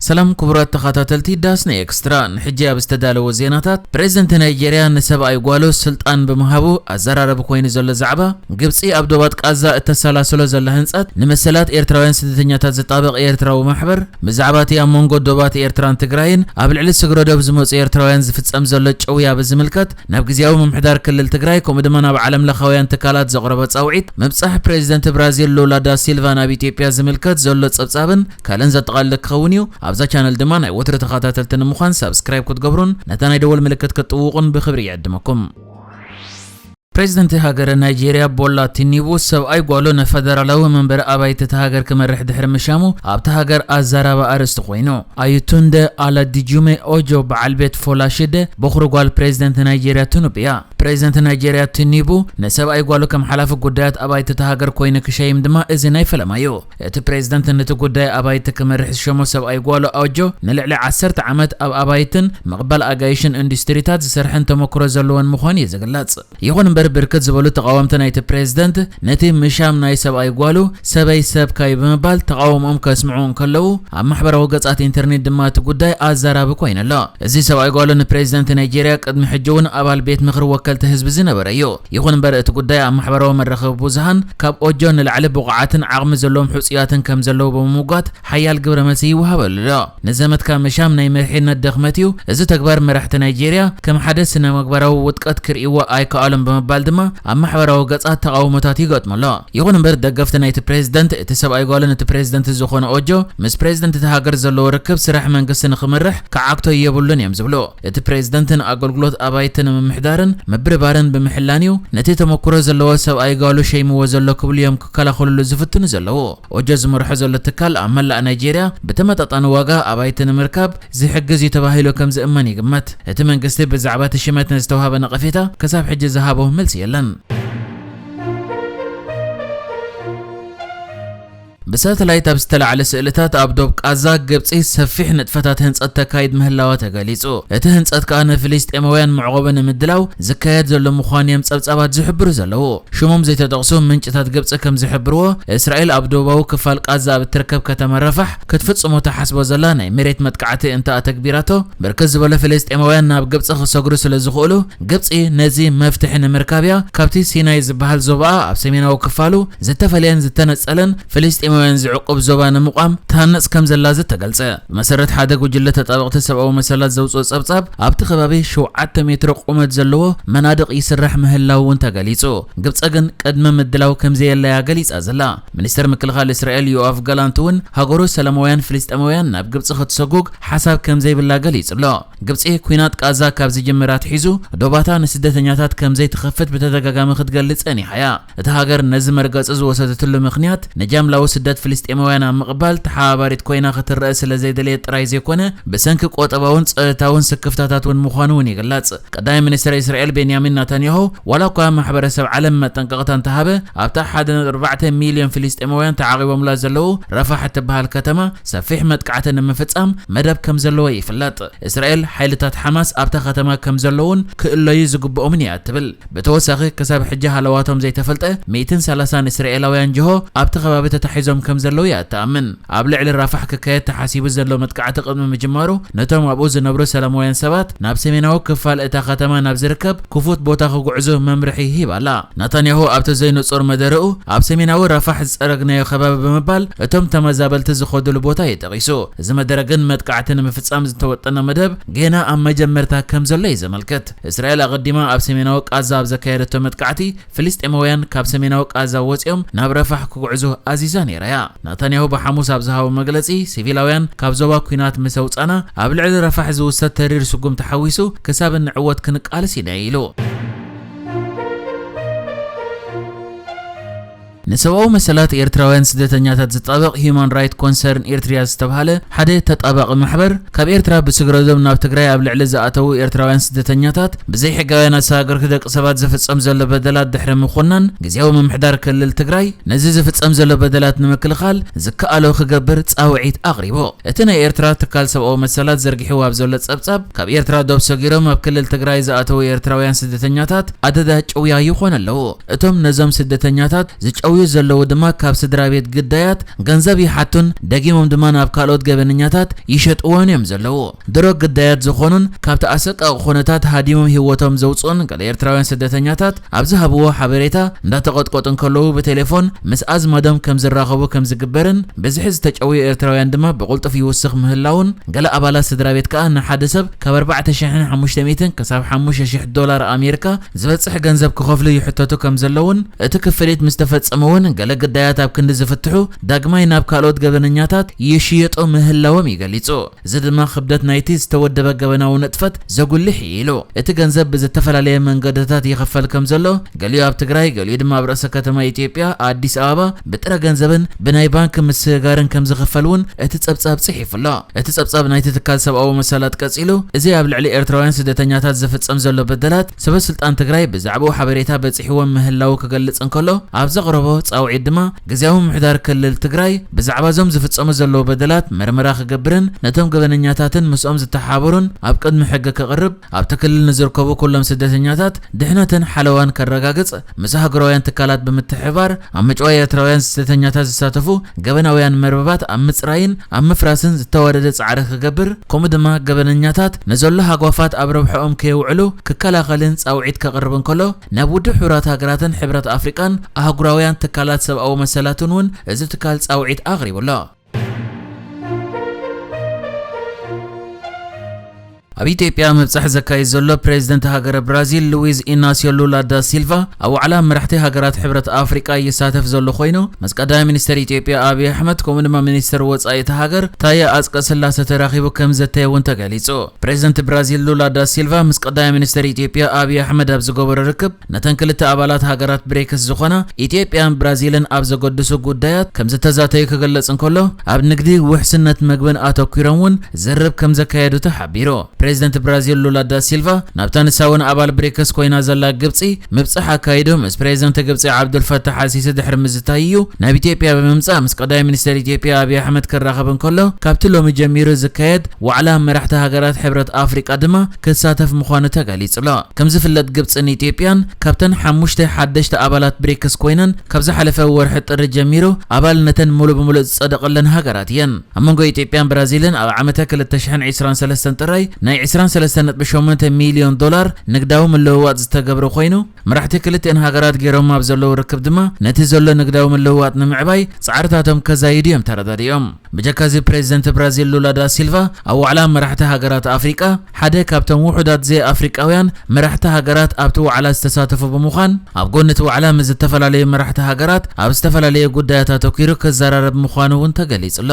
سلام كبرات تخاتلتي داسني اكسترا نحجي باستدالو زيناتات بريزيدنت نيجيريا نسباي غوالو سلطان بمهابو ازرارب كوين زل زعبا غبصي ابدوبات قازا التسلاسلو زل هنصات نمسلات ايرتراويان سدتنياتات زطابق ايرتراو محبر مزعباتي امونغو دوبات ايرتران تግራይን ኣብ ልዕሊ ስግረዶብ ዝመጽ ኤርትራውያን ዝፍጸም ዘሎ ጨውያ በዝምልከት ናብ ግዝያዊ ምምሕዳር ክልል ትግራይ ከምኡ ድማ ናብ ዓለም ለኻውያን ትካላት ዘቕረበ ጻውዒት መብጻሕ ፕሬዝደንት ብራዚል ሉላ ዳ ሲልቫ ናብ ኢትዮጵያ ዝምልከት ዘሎ ጸብጻብን ካለን ዘጠቓልል ክኸውን እዩ። ኣብዛ ቻነል ድማ ናይ ወትሪ ተኸታተልቲ ንምዃን ሰብስክራይብ ክትገብሩን ነታ ናይ ደወል ምልክት ክትጥውቁን ብኽብሪ ይዕድመኩም። بريزيدنت هاجر نيجيريا بولا تينيبو سبعي قالوا نفدرالو منبر أبايت تهاجر كمرح دحر مشامو أب تهاجر أزارا وأرست خوينو أيتوند على ديجومي أوجو بعلبت فولاشيد بخرج قال بريزيدنت نيجيريا تنوبيا بريزيدنت نيجيريا تينيبو نسبعي قالوا كم حلاف قدات أبايت تهاجر كوينك شيء مدما إزناي فلمايو إت بريزيدنت نتو قداي أبايت كمرح شمو سبعي قالوا أوجو نلعل عسرت عمد أب أبايتن مقبل أجايشن اندستريتات زرحن تمكرو زلوان مخاني زغلات يغون بركت زبالو تقاومت نايت بريزيدنت نتي مشام ناي سباي قالو سباي سب كاي بمبال تقاومهم كاسمعون كلو عم محبر وقصات انترنت دمات قداي ازارا بكوين لا زي سباي قالو ن بريزيدنت نيجيريا قدم حجون ابال بيت مخر وكلت حزب زنبريو يخون برت قداي عم محبر ومرخب بوزهان كاب اوجون العلب بقعاتن عقم زلوم حصياتن كم زلو بموقات حيال قبر مسي وهبل لا نزمت كان مشام ناي مرحنا دخمتيو از تكبر مرحت نيجيريا كم حدث ن مقبرو وتقت كريوا اي كعالم بمبال دما أما حوارو قصات تقاومتات يقطم لا يغون بر دغفت نايت بريزيدنت تسباي قالن بريزيدنت زخون اوجو مس بريزيدنت تهاجر زلو ركب سرح منقس نخمرح كعقتو يبلن يمزبلو ات بريزيدنتن اغلغلوت ابايتن ممحدارن مبربارن بمحلانيو نتي تمكرو زلو سباي قالو شي مو زلو كبليوم كلا خلل زفتن زلو اوجز مرح زلو تكال عمل نيجيريا بتمططن واغا ابايتن مركب زي حجز يتباهيلو كم زمن يقمت ات منقست بزعبات الشمات نستوهب نقفيتا كساب حج ذهابو ملس يلن بساتلايت ابستل على سئلتات ابدوب قازا غبصي سفيح نطفتات هنصت تكايد مهلاوا تغليصو اتي هنصت كان فلسطيماوያን معقوبن مدلاو زكايد زلو مخانيم صبصبات زحبر زلو شموم زي تدقسو منጭታት غبص كم زحبرو اسرائيل ابدوباو كفال قازا بتركب كتم رفح كتفصمو تحسبو زلا ناي مريت متقعتي انت تكبيراتو بركز بلا فلسطيماوያን ናብ غبص خسغرو ስለዝخولو غبصي نزي مفتح مركابيا كابتي سيناي زبحال زوبا اب سميناو كفالو زتفلين زتنصلن فلسطيم زعقب زوبان مقام تانص كم زلازه تغلصه مسرت حدا غجله تطابقت سبعو مسلات زوصو صبصاب ابت خبابي 7 متر قومت زلو منادق يسرح مهلاو انت غليصو غبص كن قدم مدلاو كم زي يلا غليص ازلا منستر مكلخال اسرائيل يوف غلانتون هاغورو سلامويان فلسطيماوያን ናብ ግብጽ ክትሰጉግ حساب كم زي بلا غليص لا ግብጽ ኩናት ቃዛ ካብ ዝጀመራት ሒዙ ዶባታ ንስደተኛታት ከም ዘይ ተኸፈት በተደጋጋሚ ክትገልጽኒ ሓያ እቲ ሃገር ነዚ መርገጽ ዝወሰደትሉ ምኽንያት ነጃምላው ስደት ፍልስጤማውያን መቅባል ተሓባሪት ኮይና ክትረአ ስለ ዘይደለ ጥራይ ዘይኮነ በሰንክ ቆጠባውን ጸታውን ስክፍታታቱን ምዃኑን ይገልጽ ቀዳይ ሚኒስትር እስራኤል ቤንያሚን ናታንያሁ ወላኳ ማሕበረሰብ ዓለም መጠንቀቕታን ተሃበ ኣብታ 1.4 ሚሊዮን ፍልስጤማውያን ተዓቂቦም ላ ዘለው ረፋሕ ትበሃል ከተማ ሰፊሕ መጥቃዕትን ንምፍጻም መደብ ከም ዘለዎ ይፍለጥ እስራኤል ሓይልታት ሓማስ ኣብታ ከተማ ከም ዘለውን ክእለዩ ዝግብኦም ይኣትብል በተወሳኺ ከሳብ ሕጂ ሃለዋቶም ዘይተፈልጠ 130 እስራኤላውያን ጅሆ ኣብታ ከባቢ ተታሒዞም ከም ዘለው ያተኣምን ኣብ ልዕሊ ራፋሕ ከካየት ተሓሲቡ ዘሎ መጥቃዕቲ ቅድሚ ምጅማሩ ነቶም ኣብኡ ዝነብሩ ሰላማውያን ሰባት ናብ ሰሜናዊ ክፋል እታ ከተማ ናብ ዝርከብ ክፉት ቦታ ክጉዕዞ መምርሒ ይባላ ናታንያሁ ኣብቲ ዘይንጹር መደረኡ ኣብ ሰሜናዊ ራፋሕ ዝጸረግናዮ ከባቢ ብምባል እቶም ተመዛበልቲ ዝኸድሉ ቦታ ይጠቂሱ እዚ መደረ ግን መጥቃዕቲ ንምፍጻም ዝተወጠነ መደብ ገና ኣብ መጀመርታ ከም ዘሎ ይዘመልከት እስራኤል ኣቀዲማ ኣብ ሰሜናዊ ቃዛ ኣብ ዘካየደቶ መጥቃዕቲ ፍልስጤማውያን ካብ ሰሜናዊ ቃዛ ወፂኦም ናብ ራፋሕ ክጉዕዞ አዚዛ ነይራያ ናታንያሁ በሐሙስ ኣብዛሃው መግለጺ ሲቪላውያን ካብ ዞባ ኩናት መሰውጻና ኣብ ልዕሊ ራፋሕ ዝውሰድ ተሪር ስጉም ተሓዊሱ ከሳብ ንዕወት ክንቃልስ ይናይሉ نسباو مسالات إيرتراوያን ስደተኛታት ዝጣበቕ Human Rights Concern ኤርትሪያ ዝተባሃለ ሓደ ተጣባቂ ማሕበር ካብ ኤርትራ ብስግረዞም ናብ ትግራይ ኣብ ልዕሊ ዝኣተው ኤርትራውያን ስደተኛታት ብዘይ ሕጋውያን ኣሰጋገር ደቂ ሰባት ዝፍጸም ዘሎ በደላት ድሕሪ ምኹናን ግዝያዊ ምምሕዳር ክልል ትግራይ ነዚ ዝፍጸም ዘሎ በደላት ንምክልኻል ዝከኣሎ ክገብር ጻውዒት ኣቕሪቦ እቲ ናይ ኤርትራ ትካል ሰብኣዊ መሰላት ዘርጊሑ ኣብ ዘሎ ጸብጻብ ካብ ኤርትራ ዶብ ሰጊሮም ኣብ ክልል ትግራይ ዝኣተው ኤርትራውያን ስደተኛታት ኣደዳ ጨውያ ይኾኑ ኣለዎ እቶም ነዞም ስደተኛታት ዝጨው ዝዓብዩ ዘለዉ ድማ ካብ ስድራቤት ግዳያት ገንዘብ ይሓቱን ደጊሞም ድማ ናብ ካልኦት ገበነኛታት ይሸጥዎን እዮም ዘለዉ ድሮ ግዳያት ዝኾኑን ካብቲ ኣሰቃቂ ኩነታት ሃዲሞም ህይወቶም ዘውፅኡን ገለ ኤርትራውያን ስደተኛታት ኣብዚ ሃብዎ ሓበሬታ እንዳተቆጥቆጥን ከለዉ ብቴሌፎን ምስ ኣዝማዶም ከም ዝራኸቡ ከም ዝግበርን በዝሒ ዝተጨውዩ ኤርትራውያን ድማ ብቁልጡፍ ይውስኽ ምህላውን ገለ ኣባላት ስድራቤት ከዓ ንሓደ ሰብ ካብ 4500 ክሳብ 5000 ዶላር ኣሜሪካ ዝበፅሕ ገንዘብ ክኸፍሉ ይሕተቱ ከም ዘለውን እቲ ክፍሊት ምስ ተፈጸመውን ገለ ግዳያት ኣብ ክንዲ ዝፍትሑ ዳግማይ ናብ ካልኦት ገበነኛታት ይሽየጡ ምህላዎም ይገልጹ እዚ ድማ ክብደት ናይቲ ዝተወደበ ገበናዊ ንጥፈት ዘጉልሕ ኢሉ እቲ ገንዘብ ብዝተፈላለየ መንገድታት ይኸፈል ከም ዘሎ ገሊኡ ኣብ ትግራይ ገሊኡ ድማ ኣብ ርእሰ ከተማ ኢትዮጵያ ኣዲስ ኣበባ ብጥረ ገንዘብን ብናይ ባንክ ምስጋርን ከም ዝኽፈልውን እቲ ጸብጻብ ጽሒፉሎ እቲ ጸብጻብ ናይቲ ትካል ሰብኣዊ መሰላት ቀጺሉ እዚ ኣብ ልዕሊ ኤርትራውያን ስደተኛታት ዝፍጸም ዘሎ በደላት ሰበስልጣን ትግራይ ብዛዕባኡ ሓበሬታ በጺሕዎም ምህላው ክገልጽ እንከሎ ኣብ ዘቕረቦ ጻውዒት ድማ ግዝያዊ ምሕዳር ክልል ትግራይ ብዛዕባ ዞም ዝፍጸሙ ዘለዉ በደላት መርመራ ክገብርን ነቶም ገበነኛታትን ምስኦም ዝተሓበሩን ኣብ ቅድሚ ሕጊ ክቕርብ ኣብቲ ክልል ንዝርከቡ ኩሎም ስደተኛታት ድሕነትን ሓለዋን ከረጋግጽ ምስ ሃገራውያን ትካላት ብምትሕባር ኣብ መጭዋይ ኤርትራውያን ስደተኛታት ዝሳተፉ ገበናውያን መርበባት ኣብ ምጽራይን ኣብ ምፍራስን ዝተዋደደ ጻዕሪ ክገብር ከምኡ ድማ ገበነኛታት ነዘሎ ሃጓፋት ኣብ ረብሖኦም ከይውዕሉ ክከላኸልን ጻውዒት ከቕርብን ከሎ ናብ ውድብ ሕብራት ሃገራትን ሕብረት ኣፍሪቃን ኣህጉራውያን ትካላት ሰብኣዊ መሰላትን እውን እዚ ትካል ጻውዒት ኣቕሪቡሎ ኣብ ኢትዮጵያ መብጻሕ ዘካይድ ዘሎ ፕሬዝደንት ሃገረ ብራዚል ሉዊዝ ኢናሲዮ ሉላ ዳ ሲልቫ ኣብ ዋዕላ መራሕቲ ሃገራት ሕብረት ኣፍሪቃ ይሳተፍ ዘሎ ኮይኑ ምስ ቀዳማይ ሚኒስትር ኢትዮጵያ አብይ ኣሕመድ ከምኡ ድማ ሚኒስትር ወጻኢ እቲ ሃገር ታየ አጽቀሥላሴ ተራኺቡ ከም ዘተየውን ተገሊጹ ፕሬዝደንት ብራዚል ሉላ ዳ ሲልቫ ምስ ቀዳማይ ሚኒስትር ኢትዮጵያ አብይ ኣሕመድ ኣብ ዝገበሮ ርክብ ነተን ክልተ ኣባላት ሃገራት ብሬክስ ዝኾና ኢትዮጵያን ብራዚልን ኣብ ዘገድሱ ጉዳያት ከም ዝተዛተዩ ክገልጽ እንከሎ ኣብ ንግዲ ውሕስነት መግብን ኣተኲሮም እውን ዝርብ ከም ዘካየዱ ተሓቢሩ ፕሬዝደንት ብራዚል ሉላ ዳ ሲልቫ ናብታ ንሳውን ኣባል ብሬክስ ኮይና ዘላ ግብጺ ምብጻሕ ኣካይዱ ምስ ፕሬዝደንት ግብጺ ዓብዱልፈታሕ አልሲሲ ድሕሪ ምዝታይዩ ናብ ኢትዮጵያ ብምምጻእ ምስ ቀዳማይ ሚኒስትር ኢትዮጵያ አብይ ኣሕመድ ክራኸብ እንከሎ ካብቲ ሎሚ ጀሚሩ ዝካየድ ዋዕላ መራሕቲ ሃገራት ሕብረት ኣፍሪቃ ድማ ክሳተፍ ምዃኑ ተገሊጹሎ ከም ዝፍለጥ ግብጽን ኢትዮጵያን ካብተን 5 ሓደሽተ ኣባላት ብሬክስ ኮይነን ካብ ዝሓለፈ ወርሒ ጥሪ ጀሚሩ ኣባልነተን ሙሉ ብምሉእ ዝጸደቐለን ሃገራት እየን ኣብ መንጎ ኢትዮጵያን ብራዚልን ኣብ ዓመተ 2023 ጥራይ ናይ 23.8 ሚሊዮን ዶላር ንግዳዊ ምልውዋጥ ዝተገብረ ኮይኑ መራሕቲ ክልተን ሃገራት ገይሮም ኣብ ዘለዉ ርክብ ድማ ነቲ ዘሎ ንግዳዊ ምልውዋጥ ንምዕባይ ጻዕርታቶም ከዛይዱ እዮም ተረዳዲኦም ብጀካዚ ፕሬዝደንት ብራዚል ሉላ ዳ ሲልቫ ኣብ ዋዕላ መራሕቲ ሃገራት ኣፍሪቃ ሓደ ካብቶም ውሑዳት ዘ ኣፍሪቃውያን መራሕቲ ሃገራት ኣብቲ ዋዕላ ዝተሳተፉ ብምዃን ኣብ ጎኒ እቲ ዋዕላ ምስ ዝተፈላለዩ መራሕቲ ሃገራት ኣብ ዝተፈላለዩ ጉዳያት ኣተኲሩ ክዘራረብ ምዃኑ እውን ተገሊጹሎ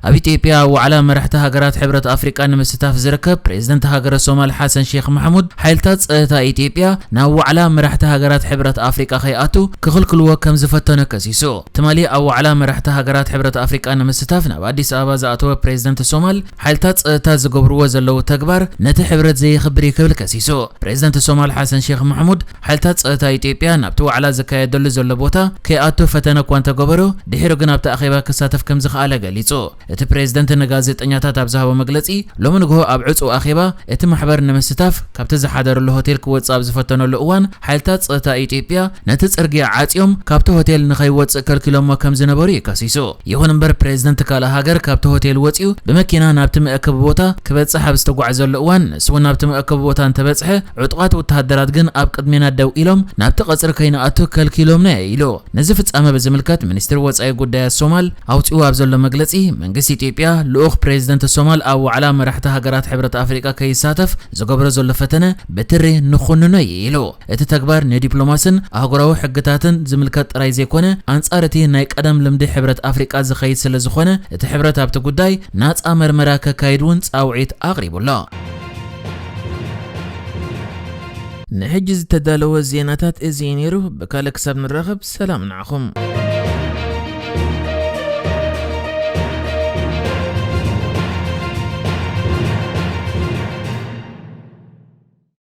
ኣብ ኢትዮጵያ ዋዕላ መራሕቲ ሃገራት ሕብረት ኣፍሪቃ ንምስታፍ ዝርከብ ፕሬዝደንት ሃገረ ሶማል ሓሰን ሼክ መሐሙድ ሓይልታት ጸጥታ ኢትዮጵያ ናብ ዋዕላ መራሕቲ ሃገራት ሕብረት ኣፍሪቃ ከይኣቱ ክኽልክልዎ ከም ዝፈተኑ ከሲሱ ትማሊ ኣብ ዋዕላ መራሕቲ ሃገራት ሕብረት ኣፍሪቃ ንምስታፍ ናብ ኣዲስ ኣበባ ዝኣተወ ፕሬዝደንት ሶማል ሓይልታት ጸጥታ ዝገብርዎ ዘለዉ ተግባር ነቲ ሕብረት ዘይኽብር ክብል ከሲሱ ፕሬዝደንት ሶማል ሓሰን ሼክ መሐሙድ ሓይልታት ጸጥታ ኢትዮጵያ ናብቲ ዋዕላ ዝካየደሉ ዘሎ ቦታ ከይኣቱ ፈተነ እኳ እንተገበሩ ድሒሩ ግን ኣብቲ ኣኼባ ክሳተፍ ከም ዝኽኣለ ገሊጹ እቲ ፕሬዝደንት ንጋዜጠኛታት ኣብ ዝሃቦ መግለጺ ሎሚ ንግሆ ኣብ ዕጹው ኣኼባ እቲ ማሕበር ንምስታፍ ካብቲ ዝሓደረሉ ሆቴል ክወጽእ ኣብ ዝፈተነሉ እዋን ሓይልታት ጸጥታ ኢትዮጵያ ነቲ ጽርግያ ዓጺዮም ካብቲ ሆቴል ንኸይወጽእ ከልኪሎሞ ከም ዝነበሩ ይከሲሱ ይኹን እምበር ፕሬዝደንት ካልእ ሃገር ካብቲ ሆቴል ወጺኡ ብመኪና ናብቲ መአከቢ ቦታ ክበጽሕ ኣብ ዝተጓዓዘሉ እዋን ንሱ እውን ናብቲ መአከቢ ቦታ እንተበጽሐ ዕጡቓት ወተሃደራት ግን ኣብ ቅድሜና ደው ኢሎም ናብቲ ቀጽሪ ከይነኣቱ ከልኪሎምና ኢሉ ነዚ ፍጻመ ብዝምልከት ሚኒስትር ወጻኢ ጉዳያት ሶማል ኣውፂኡ ኣብ ዘሎ መግለጺ መንግስቲ ኢትዮጵያ ልኡኽ ፕሬዝደንት ሶማል ኣብ ዋዕላ መራሕቲ ሃገራት ሕብረት ኣፍሪቃ ከይሳተፍ ዝገብሮ ዘሎ ፈተነ በትሪ ንኹንኖ ኢሉ እቲ ተግባር ንዲፕሎማስን ኣህጉራዊ ሕግታትን ዝምልከት ጥራይ ዘይኮነ ኣንጻር እቲ ናይ ቀደም ልምዲ ሕብረት ኣፍሪቃ ዝኸይድ ስለ ዝኾነ እቲ ሕብረት ኣብቲ ጉዳይ ናጻ መርመራ ከካይድ እውን ጻውዒት ኣቕሪቡሎ ንሕጂ ዝተዳለወ ዜናታት እዚ ነይሩ ብካልእ ክሳብ ንራኸብ ሰላም ንዓኹም